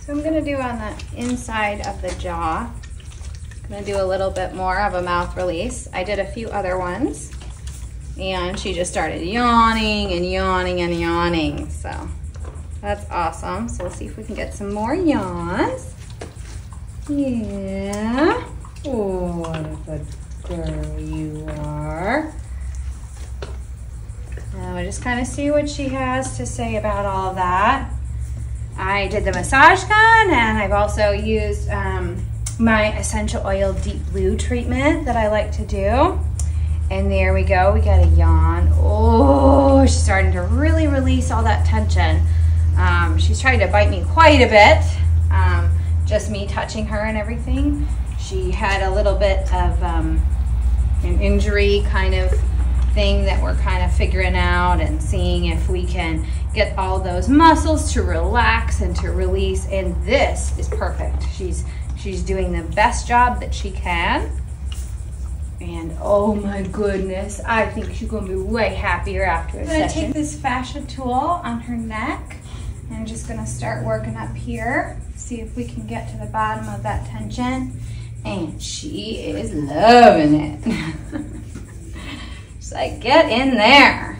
So I'm gonna do on the inside of the jaw. I'm gonna do a little bit more of a mouth release. I did a few other ones and she just started yawning and yawning and yawning. So that's awesome. So we'll see if we can get some more yawns. Yeah. Oh, what a good girl you are. Now we'll just kind of see what she has to say about all of that. I did the massage gun, and I've also used my essential oil deep blue treatment that I like to do. And there we go, we got a yawn. Oh, she's starting to really release all that tension. She's trying to bite me quite a bit, just me touching her and everything. She had a little bit of an injury kind of thing that we're kind of figuring out and seeing if we can get all those muscles to relax and to release, and this is perfect. She's doing the best job that she can, and oh my goodness, I think she's gonna be way happier after a session. I'm gonna take this fascia tool on her neck and I'm just gonna start working up here, see if we can get to the bottom of that tension, and she is loving it. She's like, get in there.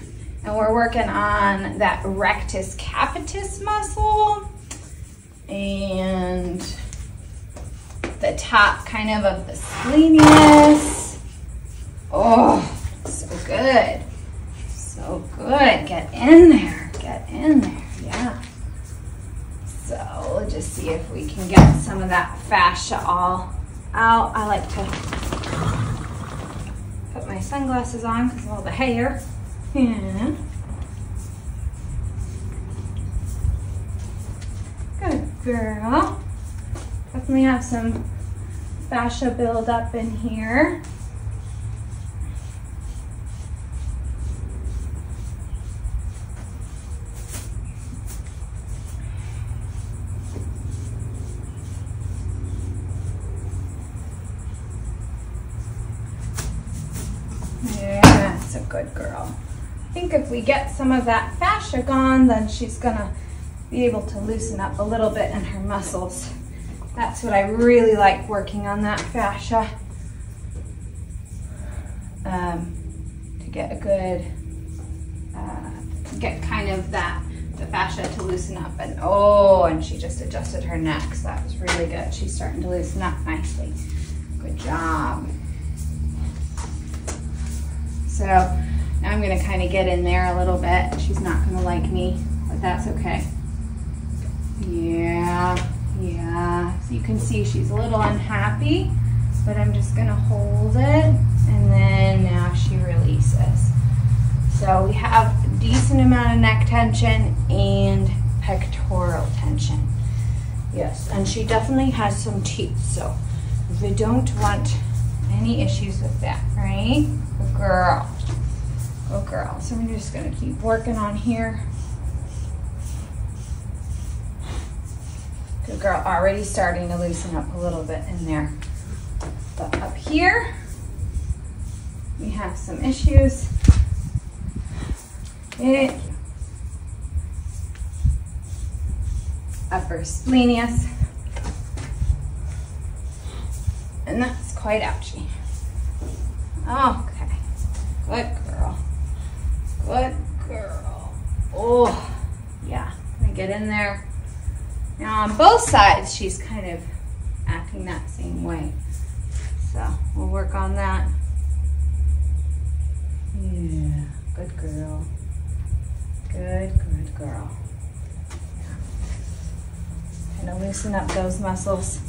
And we're working on that rectus capitis muscle and the top kind of the splenius. Oh, so good. So good. Get in there. Get in there. Yeah. So we'll just see if we can get some of that fascia all out. I like to put my sunglasses on because of all the hair. Yeah. Good girl. Definitely have some fascia build up in here. Yeah, that's a good girl. I think if we get some of that fascia gone, then she's gonna be able to loosen up a little bit in her muscles. That's what I really like, working on that fascia, to get a good, get kind of the fascia to loosen up. And oh, and she just adjusted her neck, so that was really good. She's starting to loosen up nicely. Good job. So now I'm gonna kind of get in there a little bit. She's not gonna like me, but that's okay. Yeah, yeah. So you can see she's a little unhappy, but I'm just gonna hold it, and then now she releases. So we have a decent amount of neck tension and pectoral tension. Yes, and she definitely has some teeth, so we don't want any issues with that, right? Good girl. Good girl. So I'm just gonna keep working on here. Good girl. Already starting to loosen up a little bit in there. But up here, we have some issues. Upper splenius. And that's quite ouchy. Okay. Good girl. Good girl. Oh, yeah. Let me get in there. Now on both sides, she's kind of acting that same way. So we'll work on that. Yeah. Good girl. Good girl. Yeah. Kind of loosen up those muscles.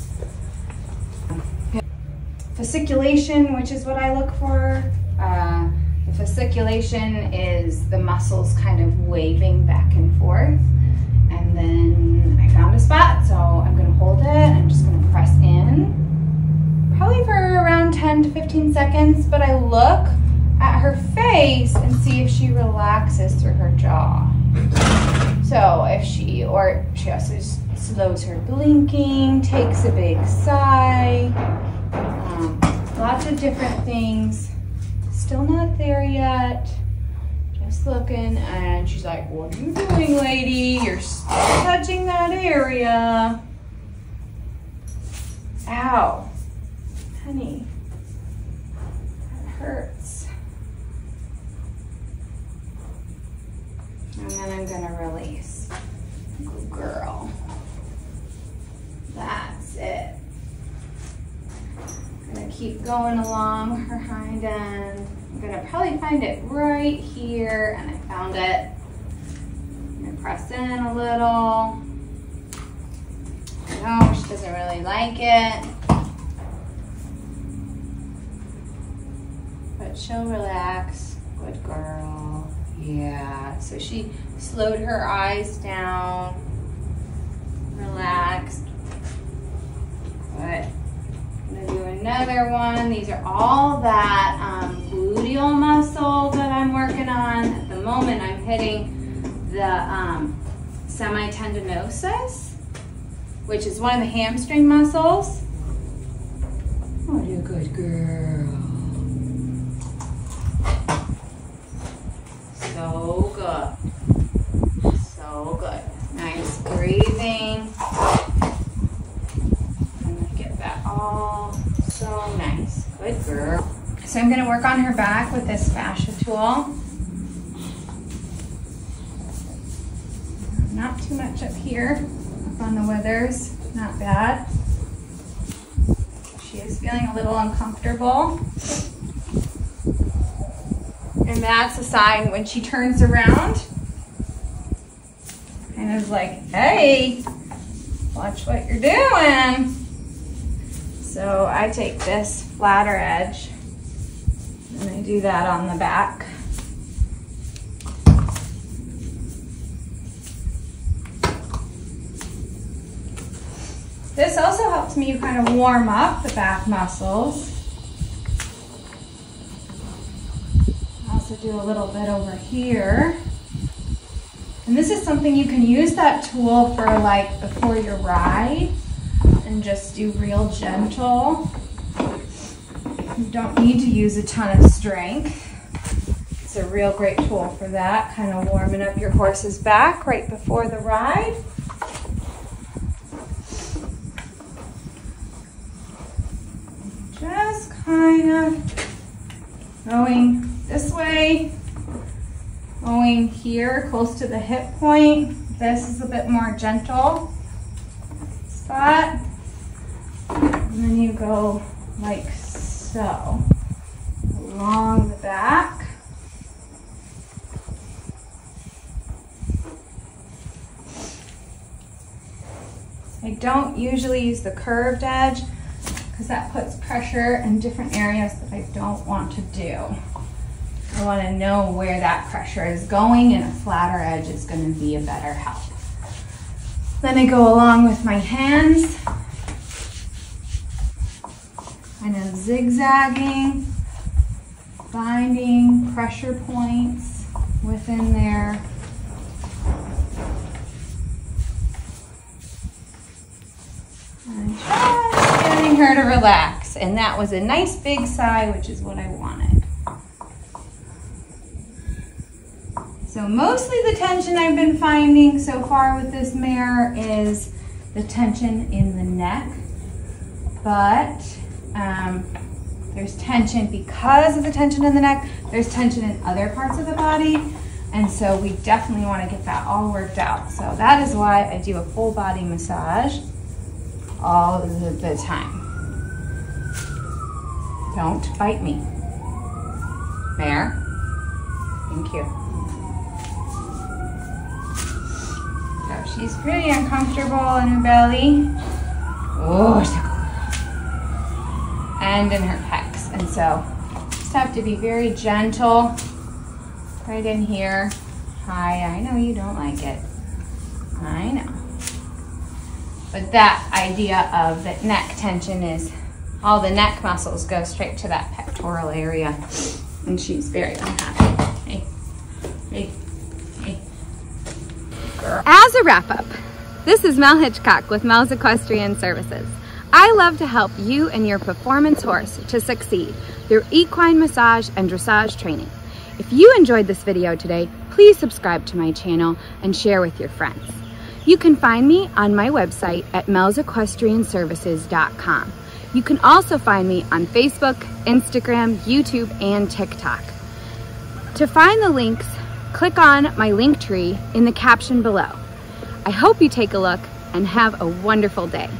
Fasciculation, which is what I look for. The fasciculation is the muscles kind of waving back and forth. And then I found a spot, so I'm gonna hold it. I'm just gonna press in, probably for around 10 to 15 seconds, but I look at her face and see if she relaxes through her jaw. So if she also slows her blinking, takes a big sigh, lots of different things. Still not there yet. Just looking, and she's like, what are you doing, lady? You're still touching that area. Ow, honey, that hurts. And then I'm gonna release. Good girl. That's it. I'm gonna keep going along her hind end. I'm gonna probably find it right here, and I found it. I'm gonna press in a little. No, she doesn't really like it. But she'll relax. Good girl. Yeah, so she slowed her eyes down. Relaxed. Good. I'm gonna do another one. These are all that gluteal muscle that I'm working on. At the moment, I'm hitting the semitendinosus, which is one of the hamstring muscles. Oh, you're a good girl. So good. So good. Nice breathing. I'm gonna get that all so nice. Good girl. So I'm gonna work on her back with this fascia tool. Not too much up here, up on the withers, not bad. She is feeling a little uncomfortable. And that's a sign when she turns around and is like, hey, watch what you're doing. So I take this flatter edge and I do that on the back. This also helps me kind of warm up the back muscles. I also do a little bit over here. And this is something you can use that tool for, like, before your ride and just do real gentle. You don't need to use a ton of strength. It's a real great tool for that, kind of warming up your horse's back right before the ride. Just kind of going this way, going here close to the hip point. This is a bit more gentle spot. And then you go like so, along the back. I don't usually use the curved edge because that puts pressure in different areas that I don't want to do. I want to know where that pressure is going, and a flatter edge is going to be a better help. Then I go along with my hands, kind of zigzagging, finding pressure points within there. And just getting her to relax. And that was a nice big sigh, which is what I wanted. So mostly the tension I've been finding so far with this mare is the tension in the neck. But there's tension because of the tension in the neck. There's tension in other parts of the body. And so we definitely want to get that all worked out. So that is why I do a full body massage all the time. Don't bite me. Mare. Thank you. So she's pretty uncomfortable in her belly. Oh, and in her pecs. And so just have to be very gentle right in here. Hi, I know you don't like it. I know. But that idea of the neck tension is all the neck muscles go straight to that pectoral area. And she's very unhappy. Hey, hey, hey. Girl. As a wrap up, this is Mel Hitchcock with Mel's Equestrian Services. I love to help you and your performance horse to succeed through equine massage and dressage training. If you enjoyed this video today, please subscribe to my channel and share with your friends. You can find me on my website at melsequestrianservices.com. You can also find me on Facebook, Instagram, YouTube, and TikTok. To find the links, click on my link tree in the caption below. I hope you take a look and have a wonderful day.